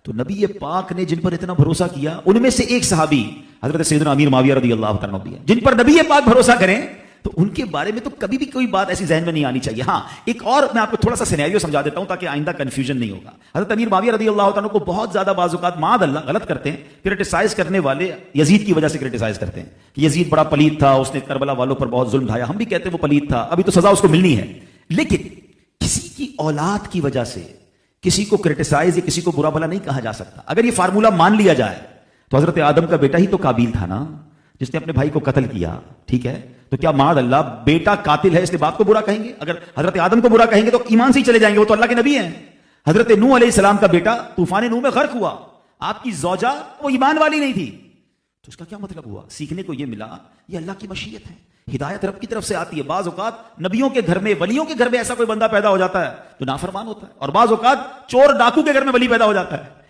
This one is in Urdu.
تو نبی پاک نے جن پر اتنا بھروسہ کیا ان میں سے ایک صحابی حضرت سیدنا امیر معاویہ رضی اللہ تعالیٰ عنہ بھی ہے، جن پر نبی پاک بھروسہ کریں تو ان کے بارے میں تو کبھی بھی کوئی بات ایسی ذہن میں نہیں آنی چاہیے۔ ہاں ایک اور میں آپ کو تھوڑا سا سینیریو سمجھا دیتا ہوں تاکہ آئندہ کنفیوژن نہیں ہوگا۔ حضرت امیر معاویہ رضی اللہ تعالیٰ عنہ کو بہت زیادہ بعض اوقات معاذ اللہ غلط کرتے ہیں، کرٹیسائز کرنے والے یزید کی وجہ سے کرٹیسائز کرتے ہیں کہ یزید بڑا پلید تھا، اس نے کربلا والوں پر بہت ظلم ڈھایا۔ ہم بھی کہتے ہیں وہ پلید تھا، ابھی تو سزا اس کو ملنی ہے، لیکن کسی کی اولاد کی وجہ سے کسی کو کرٹیسائز یا کسی کو برا بھلا نہیں کہا جا سکتا۔ اگر یہ فارمولا مان لیا جائے تو حضرت آدم کا بیٹا ہی تو قابیل تھا نا، جس نے اپنے بھائی کو قتل کیا، ٹھیک ہے؟ تو کیا معاذ اللہ بیٹا قاتل ہے اس لیے باپ کو برا کہیں گے؟ اگر حضرت آدم کو برا کہیں گے تو ایمان سے ہی چلے جائیں گے، وہ تو اللہ کے نبی ہیں۔ حضرت نوح علیہ السلام کا بیٹا طوفان نوح میں غرق ہوا، آپ کی زوجہ وہ ایمان والی نہیں تھی، تو اس کا کیا مطلب ہوا؟ سیکھنے کو یہ ملا یہ اللہ کی مشیت ہے، ہدایت رب کی طرف سے آتی ہے۔ بعض اوقات نبیوں کے گھر میں، ولیوں کے گھر میں ایسا کوئی بندہ پیدا ہو جاتا ہے تو نافرمان ہوتا ہے، اور بعض اوقات چور ڈاکو کے گھر میں ولی پیدا ہو جاتا ہے۔